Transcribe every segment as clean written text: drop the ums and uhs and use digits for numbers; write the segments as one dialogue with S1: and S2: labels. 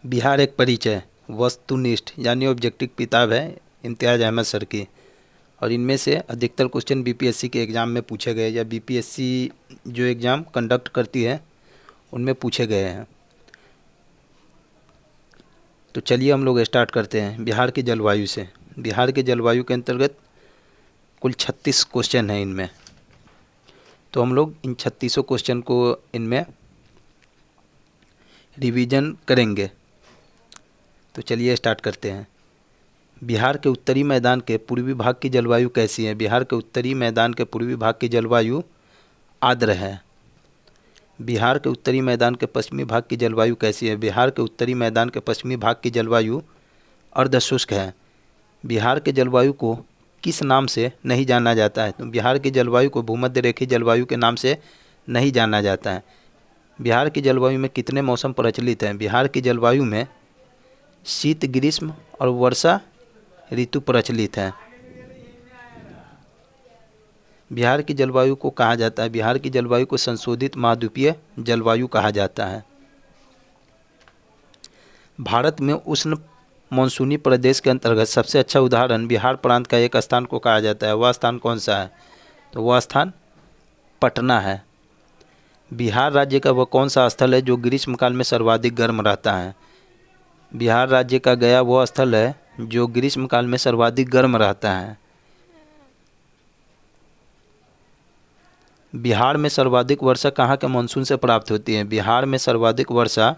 S1: बिहार एक परिचय वस्तुनिष्ठ यानी ऑब्जेक्टिव किताब है इम्तियाज़ अहमद सर की, और इनमें से अधिकतर क्वेश्चन बीपीएससी के एग्ज़ाम में पूछे गए या बीपीएससी जो एग्ज़ाम कंडक्ट करती है उनमें पूछे गए हैं। तो चलिए हम लोग स्टार्ट करते हैं बिहार की जलवायु से। बिहार की जलवायु के अंतर्गत कुल 36 क्वेश्चन हैं इनमें, तो हम लोग इन 36 क्वेश्चन को इनमें रिवीजन करेंगे। तो चलिए स्टार्ट करते हैं। बिहार के उत्तरी मैदान के पूर्वी भाग की जलवायु कैसी है? बिहार के उत्तरी मैदान के पूर्वी भाग की जलवायु आर्द्र है। बिहार के उत्तरी मैदान के पश्चिमी भाग की जलवायु कैसी है? बिहार के उत्तरी मैदान के पश्चिमी भाग की जलवायु अर्धशुष्क है। बिहार के जलवायु को किस नाम से नहीं जाना जाता है? तो बिहार की जलवायु को भूमध्य रेखीय जलवायु के नाम से नहीं जाना जाता है। बिहार की जलवायु में कितने मौसम प्रचलित हैं? बिहार की जलवायु में शीत, ग्रीष्म और वर्षा ऋतु प्रचलित है। बिहार की जलवायु को कहा जाता है, बिहार की जलवायु को संशोधित महाद्वीपीय जलवायु कहा जाता है। भारत में उष्ण मानसूनी प्रदेश के अंतर्गत सबसे अच्छा उदाहरण बिहार प्रांत का एक स्थान को कहा जाता है। वह स्थान कौन सा है? तो वह स्थान पटना है। बिहार राज्य का वह कौन सा स्थल है जो ग्रीष्मकाल में सर्वाधिक गर्म रहता है? बिहार राज्य का गया वह स्थल है जो ग्रीष्मकाल में सर्वाधिक गर्म रहता है। बिहार में सर्वाधिक वर्षा कहाँ के मानसून से प्राप्त होती है? बिहार में सर्वाधिक वर्षा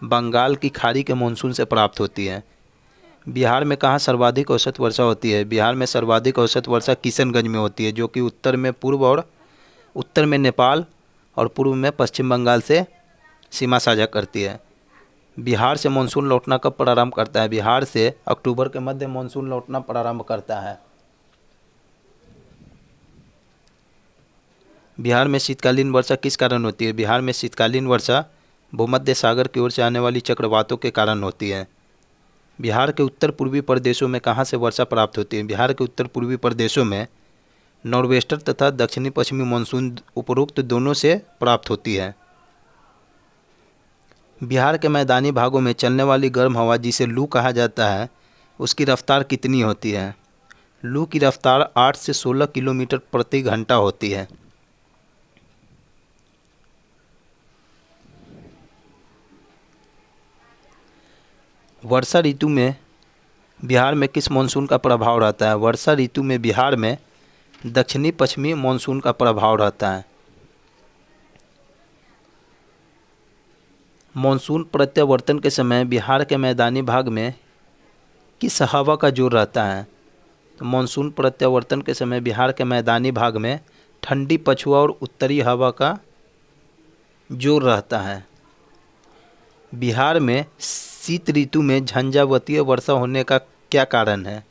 S1: बंगाल की खाड़ी के मानसून से प्राप्त होती है। बिहार में कहाँ सर्वाधिक औसत वर्षा होती है? बिहार में सर्वाधिक औसत वर्षा किशनगंज में होती है, जो कि उत्तर में नेपाल और पूर्व में पश्चिम बंगाल से सीमा साझा करती है। बिहार से मानसून लौटना कब प्रारंभ करता है? बिहार से अक्टूबर के मध्य मानसून लौटना प्रारंभ करता है। बिहार में शीतकालीन वर्षा किस कारण होती है? बिहार में शीतकालीन वर्षा भूमध्य सागर की ओर से आने वाली चक्रवातों के कारण होती है। बिहार के उत्तर पूर्वी प्रदेशों में कहाँ से वर्षा प्राप्त होती है? बिहार के उत्तर पूर्वी प्रदेशों में नॉर्वेस्टर तथा दक्षिणी पश्चिमी मानसून उपरोक्त दोनों से प्राप्त होती है। बिहार के मैदानी भागों में चलने वाली गर्म हवा जिसे लू कहा जाता है, उसकी रफ्तार कितनी होती है? लू की रफ्तार 8 से 16 किलोमीटर प्रति घंटा होती है। वर्षा ऋतु में बिहार में किस मानसून का प्रभाव रहता है? वर्षा ऋतु में बिहार में दक्षिणी पश्चिमी मानसून का प्रभाव रहता है। मानसून प्रत्यावर्तन के समय बिहार के मैदानी भाग में किस हवा का जोर रहता है? तो मानसून प्रत्यावर्तन के समय बिहार के मैदानी भाग में ठंडी पछुआ और उत्तरी हवा का जोर रहता है। बिहार में शीत ऋतु में झंझावतीय वर्षा होने का क्या कारण है?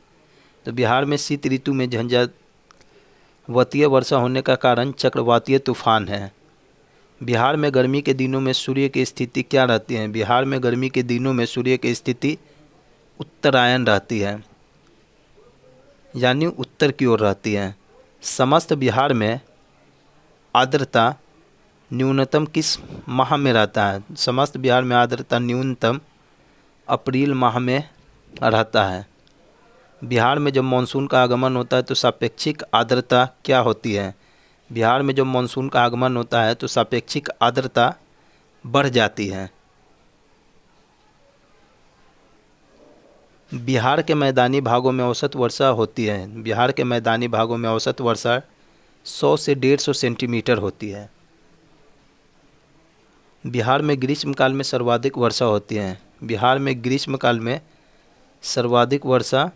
S1: तो बिहार में शीत ऋतु में झंझावतीय वर्षा होने का कारण चक्रवातीय तूफान है। बिहार में गर्मी के दिनों में सूर्य की स्थिति क्या रहती है? बिहार में गर्मी के दिनों में सूर्य की स्थिति उत्तरायण रहती है, यानी उत्तर की ओर रहती है। समस्त बिहार में आर्द्रता न्यूनतम किस माह में रहता है? समस्त बिहार में आर्द्रता न्यूनतम अप्रैल माह में रहता है। बिहार में जब मानसून का आगमन होता है तो सापेक्षिक आर्द्रता क्या होती है? बिहार में जब मानसून का आगमन होता है तो सापेक्षिक आर्द्रता बढ़ जाती है। बिहार के मैदानी भागों में औसत वर्षा होती है। बिहार के मैदानी भागों में औसत वर्षा 100 से 150 सेंटीमीटर होती है। बिहार में ग्रीष्मकाल में सर्वाधिक वर्षा होती है। बिहार में ग्रीष्मकाल में सर्वाधिक वर्षा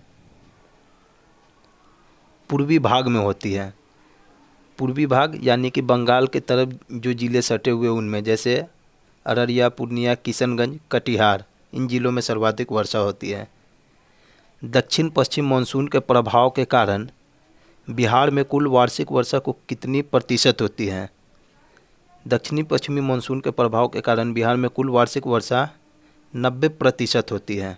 S1: पूर्वी भाग में होती है। पूर्वी भाग यानी कि बंगाल के तरफ जो ज़िले सटे हुए उनमें, जैसे अररिया, पूर्णिया, किशनगंज, कटिहार, इन ज़िलों में सर्वाधिक वर्षा होती है। दक्षिण पश्चिम मानसून के प्रभाव के कारण बिहार में कुल वार्षिक वर्षा को कितनी प्रतिशत होती है? दक्षिणी पश्चिमी मानसून के प्रभाव के कारण बिहार में कुल वार्षिक वर्षा 90% होती है।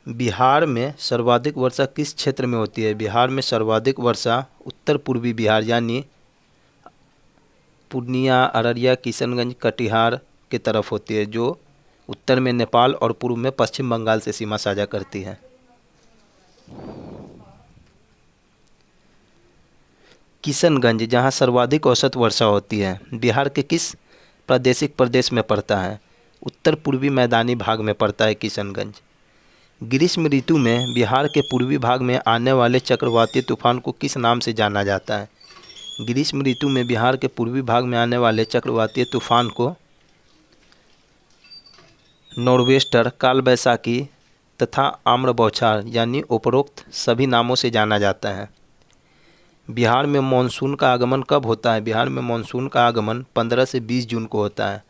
S1: बिहार में सर्वाधिक वर्षा किस क्षेत्र में होती है? बिहार में सर्वाधिक वर्षा उत्तर पूर्वी बिहार यानी पूर्णिया, अररिया, किशनगंज, कटिहार की तरफ होती है, जो उत्तर में नेपाल और पूर्व में पश्चिम बंगाल से सीमा साझा करती है। किशनगंज, जहाँ सर्वाधिक औसत वर्षा होती है, बिहार के किस प्रादेशिक प्रदेश में पड़ता है? उत्तर पूर्वी मैदानी भाग में पड़ता है किशनगंज। ग्रीष्म ऋतु में बिहार के पूर्वी भाग में आने वाले चक्रवाती तूफान को किस नाम से जाना जाता है? ग्रीष्म ऋतु में बिहार के पूर्वी भाग में आने वाले चक्रवाती तूफान को नॉर्वेस्टर, काल बैसाखी तथा आम्र बौछार यानी उपरोक्त सभी नामों से जाना जाता है। बिहार में मानसून का आगमन कब होता है? बिहार में मानसून का आगमन 15 से 20 जून को होता है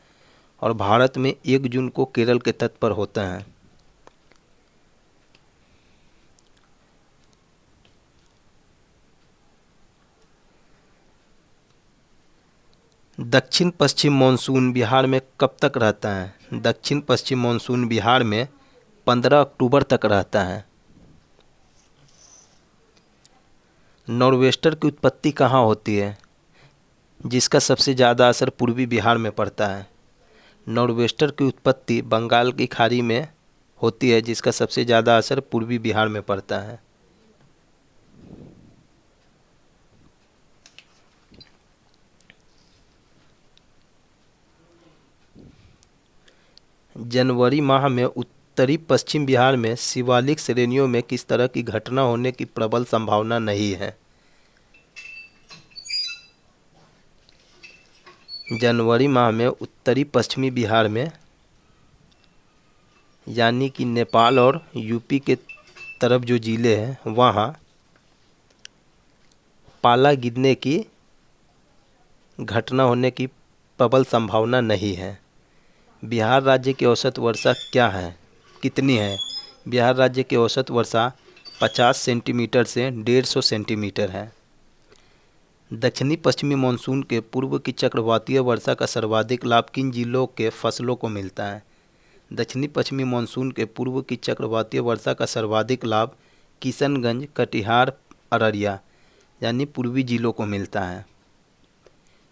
S1: और भारत में 1 जून को केरल के तट पर होता है। दक्षिण पश्चिम मानसून बिहार में कब तक रहता है? दक्षिण पश्चिम मानसून बिहार में 15 अक्टूबर तक रहता है। नॉर्वेस्टर की उत्पत्ति कहाँ होती है, जिसका सबसे ज़्यादा असर पूर्वी बिहार में पड़ता है? नॉर्वेस्टर की उत्पत्ति बंगाल की खाड़ी में होती है, जिसका सबसे ज़्यादा असर पूर्वी बिहार में पड़ता है। जनवरी माह में उत्तरी पश्चिम बिहार में शिवालिक श्रेणियों में किस तरह की घटना होने की प्रबल संभावना नहीं है? जनवरी माह में उत्तरी पश्चिमी बिहार में यानी कि नेपाल और यूपी के तरफ जो ज़िले हैं वहाँ पाला गिरने की घटना होने की प्रबल संभावना नहीं है। बिहार राज्य की औसत वर्षा क्या है, कितनी है? बिहार राज्य की औसत वर्षा 50 सेंटीमीटर से 150 सेंटीमीटर है। दक्षिणी पश्चिमी मानसून के पूर्व की चक्रवातीय वर्षा का सर्वाधिक लाभ किन जिलों के फसलों को मिलता है? दक्षिणी पश्चिमी मानसून के पूर्व की चक्रवातीय वर्षा का सर्वाधिक लाभ किशनगंज, कटिहार, अररिया यानी पूर्वी जिलों को मिलता है।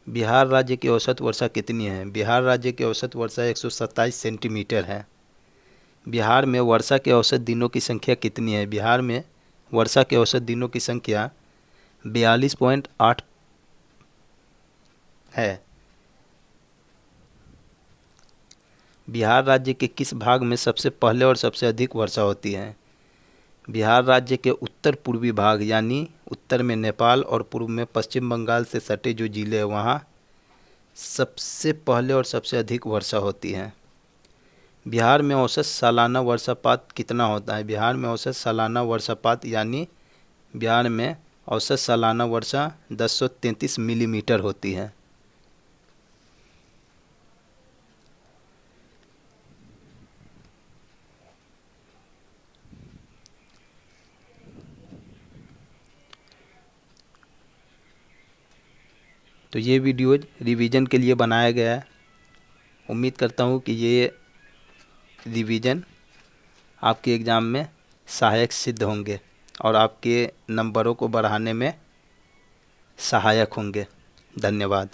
S1: बिहार राज्य की औसत वर्षा कितनी है? बिहार राज्य की औसत वर्षा 127 सेंटीमीटर है। बिहार में वर्षा के औसत दिनों की संख्या कितनी है? बिहार में वर्षा के औसत दिनों की संख्या 42.8 है। बिहार राज्य के किस भाग में सबसे पहले और सबसे अधिक वर्षा होती है? बिहार राज्य के उत्तर पूर्वी भाग यानी उत्तर में नेपाल और पूर्व में पश्चिम बंगाल से सटे जो जिले हैं वहाँ सबसे पहले और सबसे अधिक वर्षा होती है। बिहार में औसत सालाना वर्षापात कितना होता है? बिहार में औसत सालाना वर्षापात यानी बिहार में औसत सालाना वर्षा 1033 मिलीमीटर होती है। तो ये वीडियो रिवीजन के लिए बनाया गया है। उम्मीद करता हूँ कि ये रिवीजन आपके एग्ज़ाम में सहायक सिद्ध होंगे और आपके नंबरों को बढ़ाने में सहायक होंगे। धन्यवाद।